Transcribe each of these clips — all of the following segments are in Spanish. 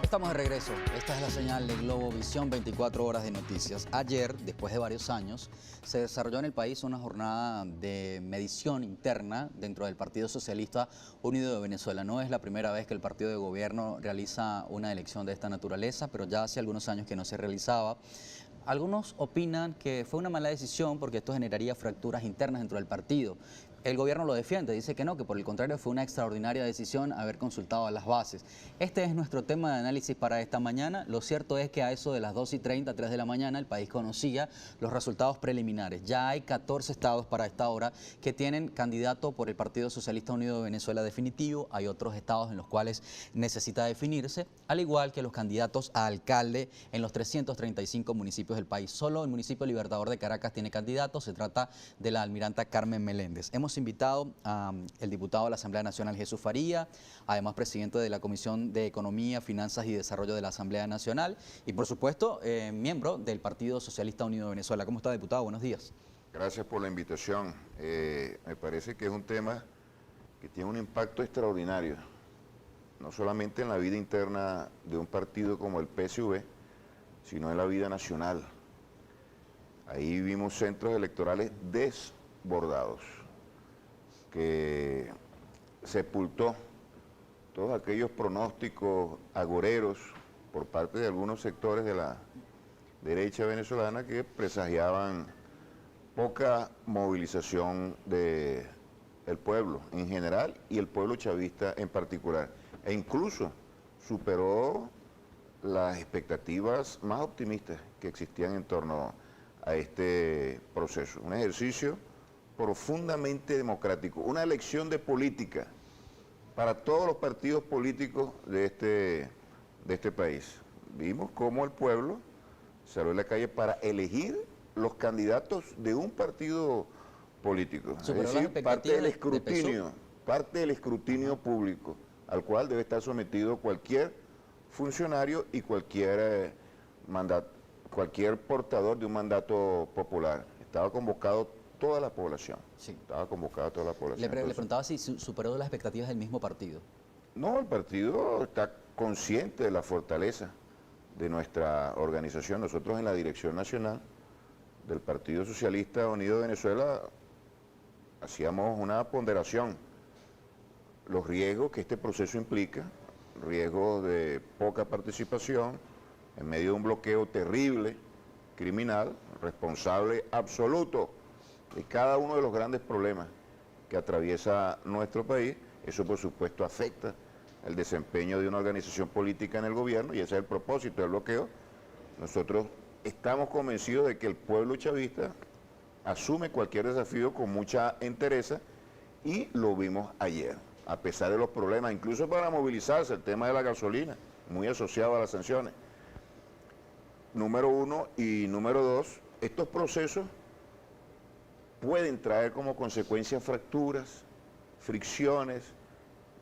Estamos de regreso. Esta es la señal de Globovisión, 24 horas de noticias. Ayer, después de varios años, se desarrolló en el país una jornada de medición interna dentro del Partido Socialista Unido de Venezuela. No es la primera vez que el partido de gobierno realiza una elección de esta naturaleza, pero ya hace algunos años que no se realizaba. Algunos opinan que fue una mala decisión porque esto generaría fracturas internas dentro del partido. El gobierno lo defiende, dice que no, que por el contrario fue una extraordinaria decisión haber consultado a las bases. Este es nuestro tema de análisis para esta mañana. Lo cierto es que a eso de las 2:30, 3 de la mañana, el país conocía los resultados preliminares. Ya hay 14 estados para esta hora que tienen candidato por el Partido Socialista Unido de Venezuela definitivo. Hay otros estados en los cuales necesita definirse, al igual que los candidatos a alcalde en los 335 municipios del país. Solo el municipio Libertador de Caracas tiene candidato. Se trata de la almiranta Carmen Meléndez. Hemos invitado al diputado de la Asamblea Nacional Jesús Faría, además presidente de la Comisión de Economía, Finanzas y Desarrollo de la Asamblea Nacional y por supuesto miembro del Partido Socialista Unido de Venezuela. ¿Cómo está, diputado? Buenos días. Gracias por la invitación. Me parece que es un tema que tiene un impacto extraordinario, no solamente en la vida interna de un partido como el PSV, sino en la vida nacional. Ahí vimos centros electorales desbordados, que sepultó todos aquellos pronósticos agoreros por parte de algunos sectores de la derecha venezolana que presagiaban poca movilización del pueblo en general y el pueblo chavista en particular, e incluso superó las expectativas más optimistas que existían en torno a este proceso. Un ejercicio profundamente democrático, una elección de política para todos los partidos políticos de este país. Vimos cómo el pueblo salió a la calle para elegir los candidatos de un partido político. Es decir, parte del escrutinio público al cual debe estar sometido cualquier funcionario y cualquier portador de un mandato popular. Estaba convocado toda la población. Sí. Estaba convocada toda la población. Le preguntaba si superó las expectativas del mismo partido. No, el partido está consciente de la fortaleza de nuestra organización. Nosotros en la dirección nacional del Partido Socialista Unido de Venezuela hacíamos una ponderación. Los riesgos que este proceso implica, riesgos de poca participación, en medio de un bloqueo terrible, criminal, responsable absoluto de cada uno de los grandes problemas que atraviesa nuestro país. Eso por supuesto afecta el desempeño de una organización política en el gobierno y ese es el propósito del bloqueo. Nosotros estamos convencidos de que el pueblo chavista asume cualquier desafío con mucha entereza y lo vimos ayer, a pesar de los problemas, incluso para movilizarse, el tema de la gasolina, muy asociado a las sanciones. Número uno, y número dos, estos procesos pueden traer como consecuencia fracturas, fricciones,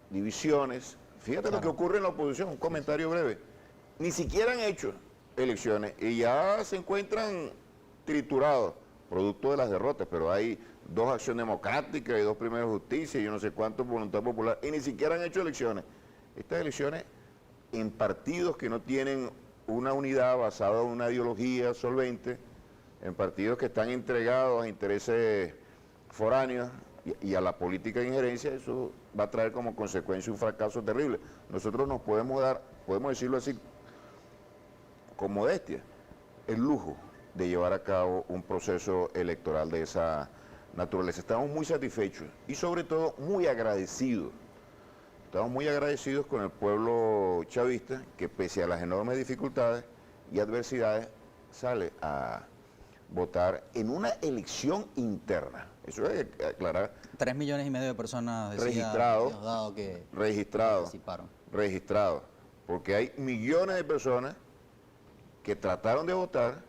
divisiones. Fíjate lo que ocurre en la oposición, un comentario breve. Ni siquiera han hecho elecciones y ya se encuentran triturados, producto de las derrotas, pero hay 2 Acción Democrática y 2 Primero Justicia y yo no sé cuánto Voluntad Popular, y ni siquiera han hecho elecciones. Estas elecciones en partidos que no tienen una unidad basada en una ideología solvente, en partidos que están entregados a intereses foráneos y a la política de injerencia, eso va a traer como consecuencia un fracaso terrible. Nosotros nos podemos dar, podemos decirlo así, con modestia, el lujo de llevar a cabo un proceso electoral de esa naturaleza. Estamos muy satisfechos y sobre todo muy agradecidos. Estamos muy agradecidos con el pueblo chavista que pese a las enormes dificultades y adversidades sale a votar en una elección interna. Eso hay que aclarar. 3,5 millones de personas registrados, porque hay millones de personas que trataron de votar,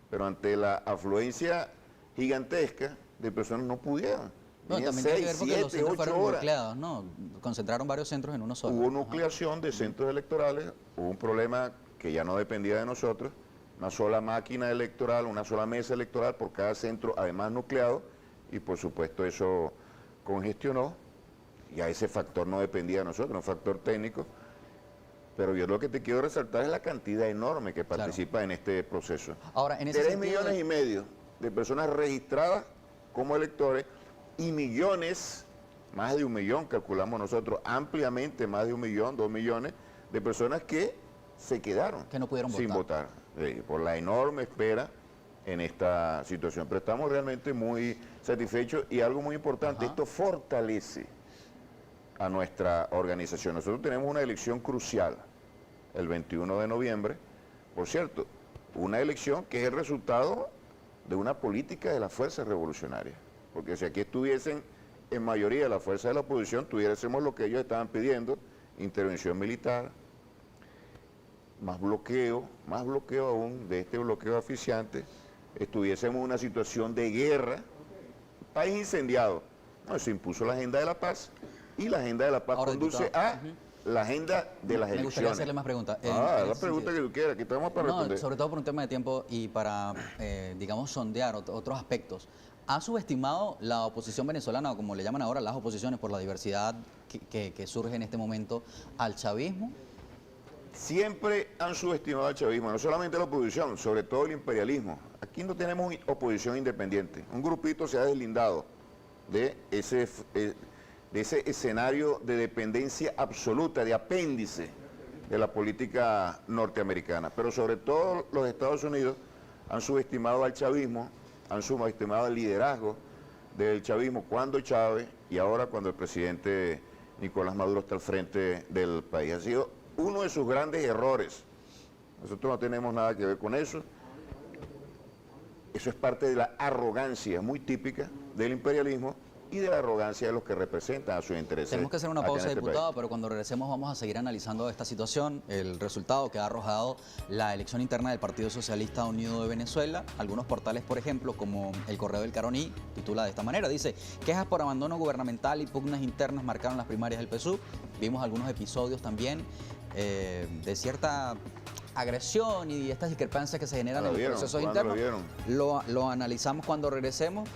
pero ante la afluencia gigantesca de personas no pudieron. No, también 6, tiene que ver porque 7, los centros fueron nucleados, ¿no? Concentraron varios centros en uno solo. Hubo nucleación de centros electorales, hubo un problema que ya no dependía de nosotros, una sola máquina electoral, una sola mesa electoral por cada centro, además nucleado, y por supuesto eso congestionó, y a ese factor no dependía de nosotros, un factor técnico, pero yo lo que te quiero resaltar es la cantidad enorme que participa en este proceso. Ahora, en ese 3,5 sentido millones de personas registradas como electores y millones, más de 1 millón, calculamos nosotros, ampliamente más de 1 millón, 2 millones de personas que se quedaron que no pudieron sin votar, por la enorme espera en esta situación. Pero estamos realmente muy satisfechos y algo muy importante, esto fortalece a nuestra organización. Nosotros tenemos una elección crucial el 21 de noviembre, por cierto, una elección que es el resultado de una política de las fuerzas revolucionarias, porque si aquí estuviesen en mayoría las fuerzas de la oposición, tuviésemos lo que ellos estaban pidiendo, intervención militar, más bloqueo aún de este bloqueo asfixiante, estuviésemos en una situación de guerra, país incendiado. No, se impuso la agenda de la paz, y la agenda de la paz conduce a la agenda de las elecciones. Me gustaría hacerle más preguntas. La pregunta que tú quieras, aquí estamos para responder. Sobre todo por un tema de tiempo y para, digamos, sondear otros aspectos. ¿Ha subestimado la oposición venezolana, o como le llaman ahora las oposiciones, por la diversidad que surge en este momento, al chavismo? Siempre han subestimado al chavismo, no solamente la oposición, sobre todo el imperialismo. Aquí no tenemos oposición independiente. Un grupito se ha deslindado de ese escenario de dependencia absoluta, de apéndice de la política norteamericana. Pero sobre todo los Estados Unidos han subestimado al chavismo, han subestimado el liderazgo del chavismo cuando Chávez y ahora cuando el presidente Nicolás Maduro está al frente del país. Ha sido uno de sus grandes errores. Nosotros no tenemos nada que ver con eso. Eso es parte de la arrogancia muy típica del imperialismo y de la arrogancia de los que representan a sus intereses. Tenemos que hacer una pausa, diputado, pero cuando regresemos vamos a seguir analizando esta situación, el resultado que ha arrojado la elección interna del Partido Socialista Unido de Venezuela. Algunos portales, por ejemplo, como El Correo del Caroní, titula de esta manera, dice: quejas por abandono gubernamental y pugnas internas marcaron las primarias del PSUV. Vimos algunos episodios también de cierta agresión y estas discrepancias que se generan en los procesos internos. Lo analizamos cuando regresemos.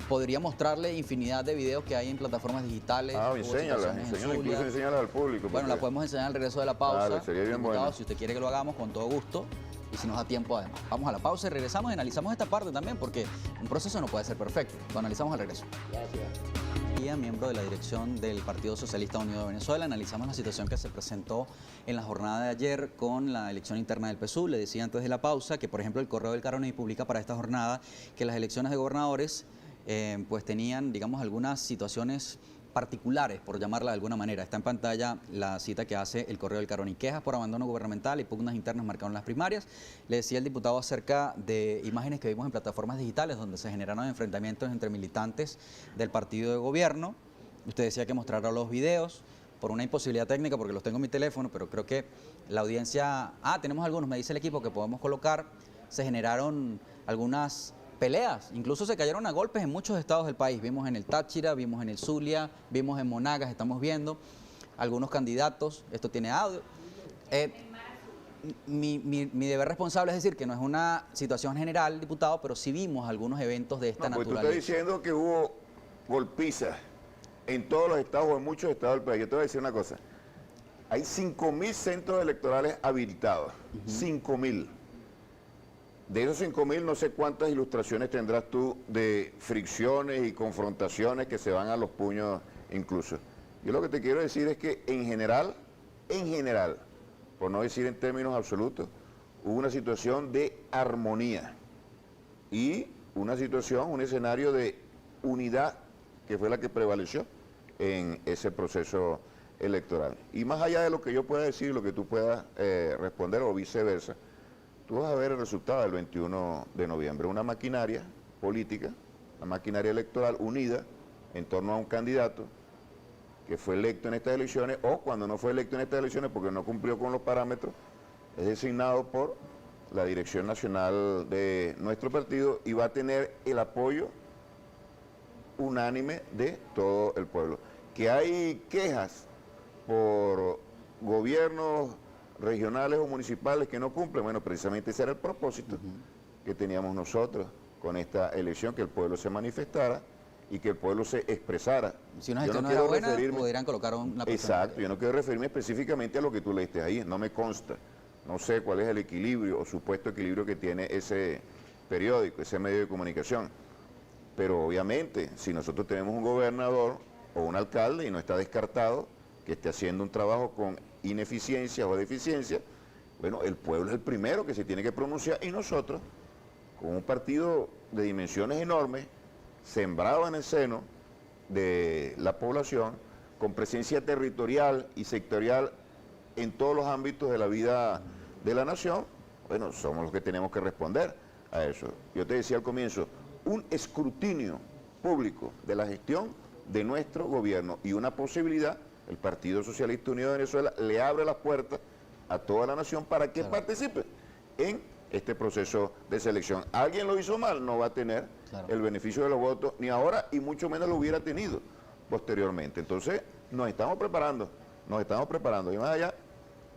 Podría mostrarle infinidad de videos que hay en plataformas digitales. Enséñala al público. Bueno, la podemos enseñar al regreso de la pausa. Claro, sería bien bueno. Si usted quiere que lo hagamos, con todo gusto. Y si nos da tiempo, además. Vamos a la pausa y regresamos y analizamos esta parte también, porque un proceso no puede ser perfecto. Lo analizamos al regreso. Gracias. Miembro de la dirección del Partido Socialista Unido de Venezuela, analizamos la situación que se presentó en la jornada de ayer con la elección interna del PSUV. Le decía antes de la pausa que, por ejemplo, el Correo del Caroní publica para esta jornada que las elecciones de gobernadores pues tenían, digamos, algunas situaciones particulares, por llamarla de alguna manera. Está en pantalla la cita que hace el Correo del Caroní. Quejas por abandono gubernamental y pugnas internas marcaron las primarias. Le decía el diputado acerca de imágenes que vimos en plataformas digitales donde se generaron enfrentamientos entre militantes del partido de gobierno. Usted decía que mostrara los videos por una imposibilidad técnica, porque los tengo en mi teléfono, pero creo que la audiencia... tenemos algunos, me dice el equipo, que podemos colocar. Se generaron algunas peleas, incluso se cayeron a golpes en muchos estados del país. Vimos en el Táchira, vimos en el Zulia, vimos en Monagas, estamos viendo algunos candidatos. Esto tiene audio. Mi deber responsable es decir que no es una situación general, diputado, pero sí vimos algunos eventos de esta naturaleza. Tú estás diciendo que hubo golpizas en todos los estados o en muchos estados del país. Yo te voy a decir una cosa. Hay 5.000 centros electorales habilitados. 5.000. De esos 5.000, no sé cuántas ilustraciones tendrás tú de fricciones y confrontaciones que se van a los puños incluso. Yo lo que te quiero decir es que en general, por no decir en términos absolutos, hubo una situación de armonía y una situación, un escenario de unidad que fue la que prevaleció en ese proceso electoral. Y más allá de lo que yo pueda decir, lo que tú puedas responder o viceversa, tú vas a ver el resultado del 21 de noviembre, una maquinaria política, una maquinaria electoral unida en torno a un candidato que fue electo en estas elecciones, o cuando no fue electo en estas elecciones porque no cumplió con los parámetros, es designado por la dirección nacional de nuestro partido y va a tener el apoyo unánime de todo el pueblo. Que hay quejas por gobiernos regionales o municipales que no cumplen, bueno, precisamente ese era el propósito que teníamos nosotros con esta elección, que el pueblo se manifestara y que el pueblo se expresara. Si una Yo gestión no no era quiero buena, referirme- pudieran colocar una persona. Exacto, yo no quiero referirme específicamente a lo que tú leíste ahí, no me consta. No sé cuál es el equilibrio o supuesto equilibrio que tiene ese periódico, ese medio de comunicación. Pero obviamente, si nosotros tenemos un gobernador o un alcalde y no está descartado que esté haciendo un trabajo con ineficiencias o deficiencias, bueno, el pueblo es el primero que se tiene que pronunciar y nosotros, con un partido de dimensiones enormes, sembrado en el seno de la población, con presencia territorial y sectorial en todos los ámbitos de la vida de la nación, bueno, somos los que tenemos que responder a eso. Yo te decía al comienzo, un escrutinio público de la gestión de nuestro gobierno y una posibilidad, el Partido Socialista Unido de Venezuela le abre las puertas a toda la nación para que participe en este proceso de selección. Alguien lo hizo mal, no va a tener el beneficio de los votos ni ahora y mucho menos lo hubiera tenido posteriormente. Entonces nos estamos preparando. Y más allá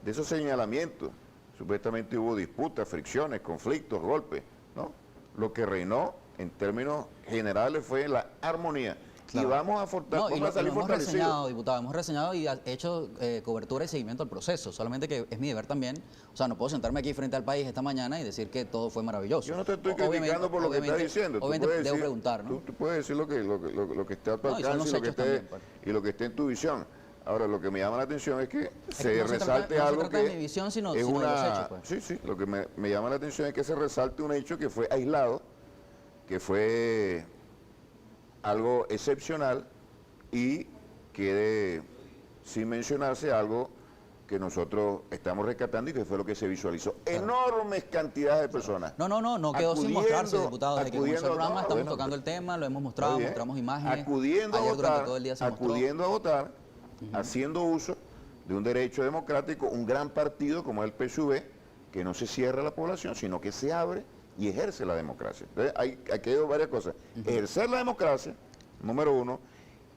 de esos señalamientos, supuestamente hubo disputas, fricciones, conflictos, golpes, ¿no? Lo que reinó en términos generales fue la armonía. Claro. Y vamos a, No, vamos a salir hemos fortalecidos. reseñado, diputado, hemos reseñado y hecho cobertura y seguimiento al proceso. Solamente que es mi deber también. O sea, no puedo sentarme aquí frente al país esta mañana y decir que todo fue maravilloso. Yo no te estoy criticando por lo que estás diciendo. Obviamente debo preguntar, ¿no? Tú puedes decir lo que esté a tu No, y son alcance los y lo que hechos esté, también, pues. y lo que esté en tu visión. Ahora, lo que me llama la atención es que se no se resalte trata- no se algo trata que de mi visión, sino es de los una... hechos, pues. Sí, sí, lo que me llama la atención es que se resalte un hecho que fue aislado, que fue algo excepcional y quede sin mencionarse algo que nosotros estamos rescatando y que fue lo que se visualizó. Enormes cantidades de personas. No quedó sin mostrarse, diputado. Desde que comenzó el programa no, estamos bueno, tocando el tema, lo hemos está mostrado, bien. mostramos imágenes. Acudiendo Ayer a durante votar, todo el día se mostró. haciendo uso de un derecho democrático, un gran partido como el PSUV, que no se cierra a la población, sino que se abre y ejerce la democracia. Entonces, aquí hay varias cosas. Ejercer la democracia, número uno,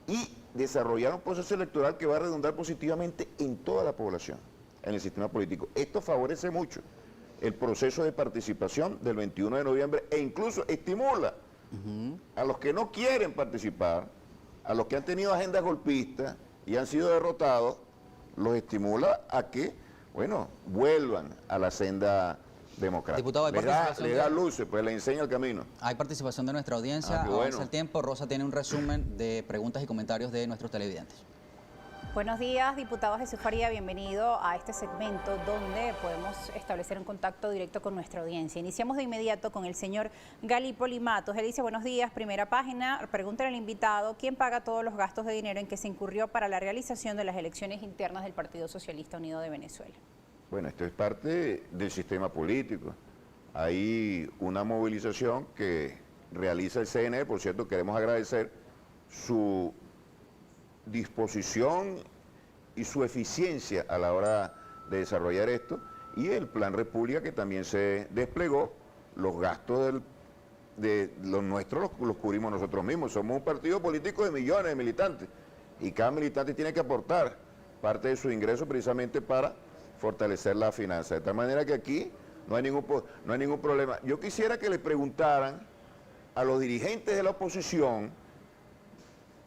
y desarrollar un proceso electoral que va a redundar positivamente en toda la población, en el sistema político. Esto favorece mucho el proceso de participación del 21 de noviembre e incluso estimula a los que no quieren participar, a los que han tenido agendas golpistas y han sido derrotados, los estimula a que, bueno, vuelvan a la senda democrática. Diputado, hay participación le da luces, pues le enseña el camino. Hay participación de nuestra audiencia, qué avanza bueno. el tiempo. Rosa tiene un resumen de preguntas y comentarios de nuestros televidentes. Buenos días, diputado Jesús Faría, bienvenido a este segmento donde podemos establecer un contacto directo con nuestra audiencia. Iniciamos de inmediato con el señor Galípoli Matos. Él dice, buenos días, primera página, pregúntale al invitado, ¿quién paga todos los gastos de dinero en que se incurrió para la realización de las elecciones internas del Partido Socialista Unido de Venezuela? Bueno, esto es parte del sistema político. Hay una movilización que realiza el CNE, por cierto, queremos agradecer su disposición y su eficiencia a la hora de desarrollar esto, y el Plan República que también se desplegó. Los gastos de los nuestros los cubrimos nosotros mismos. Somos un partido político de millones de militantes y cada militante tiene que aportar parte de su ingreso precisamente para fortalecer la finanza. De tal manera que aquí no hay ningún problema. Yo quisiera que le preguntaran a los dirigentes de la oposición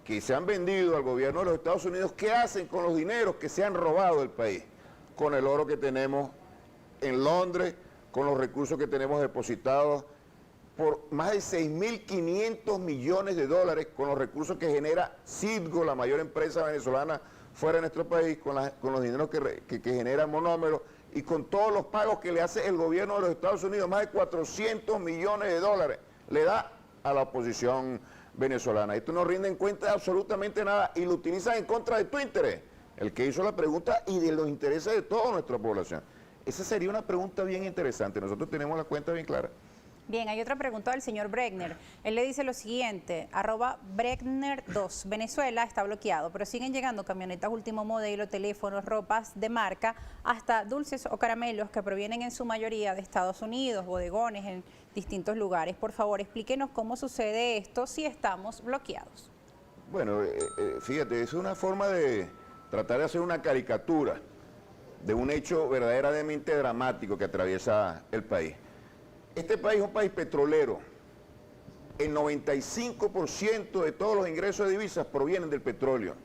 que se han vendido al gobierno de los Estados Unidos, ¿qué hacen con los dineros que se han robado del país? Con el oro que tenemos en Londres, con los recursos que tenemos depositados, por más de 6.500 millones de dólares, con los recursos que genera Citgo, la mayor empresa venezolana fuera de nuestro país, con los dineros que genera Monómero, y con todos los pagos que le hace el gobierno de los Estados Unidos, más de 400 millones de dólares, le da a la oposición venezolana. Esto no rinde en cuenta de absolutamente nada y lo utilizan en contra de tu interés, el que hizo la pregunta, y de los intereses de toda nuestra población. Esa sería una pregunta bien interesante. Nosotros tenemos la cuenta bien clara. Bien, hay otra pregunta del señor Bregner. Él le dice lo siguiente, @Bregner2, Venezuela está bloqueado, pero siguen llegando camionetas último modelo, teléfonos, ropas de marca, hasta dulces o caramelos que provienen en su mayoría de Estados Unidos, bodegones en distintos lugares. Por favor, explíquenos cómo sucede esto si estamos bloqueados. Bueno, fíjate, es una forma de tratar de hacer una caricatura de un hecho verdaderamente dramático que atraviesa el país. Este país es un país petrolero, el 95% de todos los ingresos de divisas provienen del petróleo.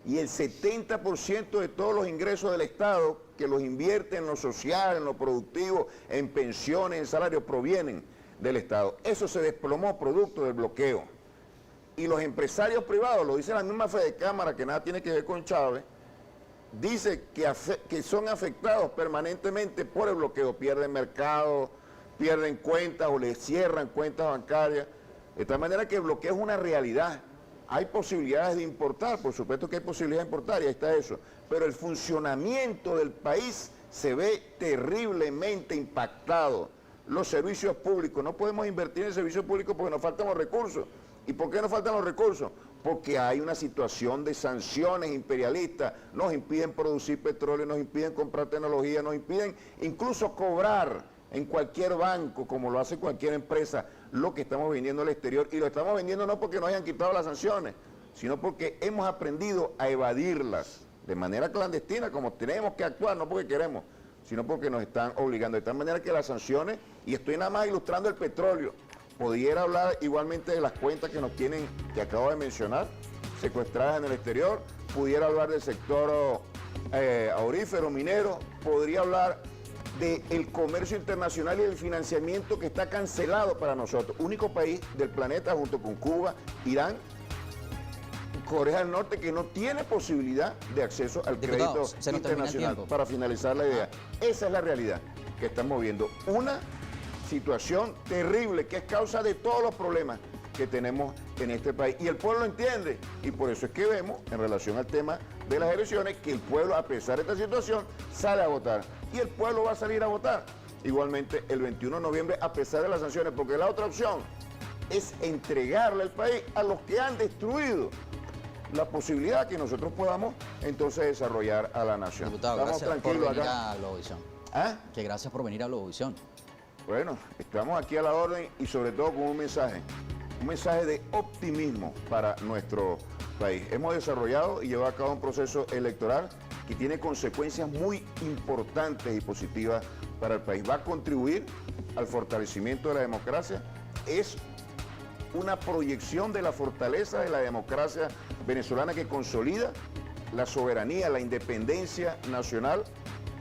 Y el 70% de todos los ingresos del Estado, que los invierte en lo social, en lo productivo, en pensiones, en salarios, provienen del Estado. Eso se desplomó producto del bloqueo. Y los empresarios privados, lo dice la misma Fede Cámara, que nada tiene que ver con Chávez, dice que son afectados permanentemente por el bloqueo, pierden mercado, pierden cuentas o les cierran cuentas bancarias, de tal manera que el bloqueo es una realidad. Hay posibilidades de importar, por supuesto que hay posibilidades de importar, y ahí está eso, pero el funcionamiento del país se ve terriblemente impactado. Los servicios públicos, no podemos invertir en servicios públicos porque nos faltan los recursos. ¿Y por qué nos faltan los recursos? Porque hay una situación de sanciones imperialistas, nos impiden producir petróleo, nos impiden comprar tecnología, nos impiden incluso cobrar en cualquier banco, como lo hace cualquier empresa, lo que estamos vendiendo al exterior. Y lo estamos vendiendo no porque nos hayan quitado las sanciones, sino porque hemos aprendido a evadirlas de manera clandestina, como tenemos que actuar, no porque queremos, sino porque nos están obligando. De tal manera que las sanciones, y estoy nada más ilustrando el petróleo, pudiera hablar igualmente de las cuentas que nos tienen, que acabo de mencionar, secuestradas en el exterior, pudiera hablar del sector aurífero, minero, podría hablar del comercio internacional y del financiamiento que está cancelado para nosotros. Único país del planeta junto con Cuba, Irán, Corea del Norte, que no tiene posibilidad de acceso al crédito internacional. Para finalizar la idea, esa es la realidad que estamos viendo. Una situación terrible que es causa de todos los problemas que tenemos en este país. Y el pueblo lo entiende. Y por eso es que vemos, en relación al tema de las elecciones, que el pueblo, a pesar de esta situación, sale a votar. Y el pueblo va a salir a votar. Igualmente el 21 de noviembre, a pesar de las sanciones, porque la otra opción es entregarle al país a los que han destruido la posibilidad que nosotros podamos entonces desarrollar a la nación. Diputado, estamos gracias por tranquilos venir acá. a Globovisión. ¿Ah? Que gracias por venir a Globovisión. Bueno, estamos aquí a la orden y sobre todo con un mensaje de optimismo para nuestro país. Hemos desarrollado y llevado a cabo un proceso electoral que tiene consecuencias muy importantes y positivas para el país. Va a contribuir al fortalecimiento de la democracia. Es una proyección de la fortaleza de la democracia venezolana que consolida la soberanía, la independencia nacional,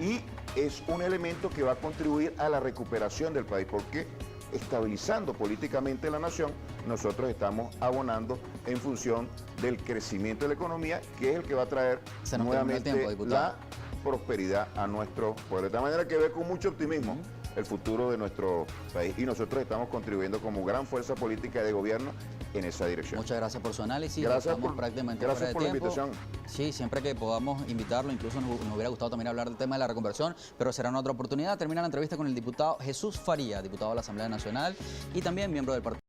y es un elemento que va a contribuir a la recuperación del país, porque estabilizando políticamente la nación, nosotros estamos abonando en función del crecimiento de la economía, que es el que va a traer nuevamente la prosperidad a nuestro pueblo. De tal manera que ve con mucho optimismo el futuro de nuestro país, y nosotros estamos contribuyendo como gran fuerza política de gobierno en esa dirección. Muchas gracias por su análisis. Gracias por por la invitación. Sí, siempre que podamos invitarlo, incluso nos hubiera gustado también hablar del tema de la reconversión, pero será en otra oportunidad. Termina la entrevista con el diputado Jesús Faría, diputado de la Asamblea Nacional y también miembro del partido.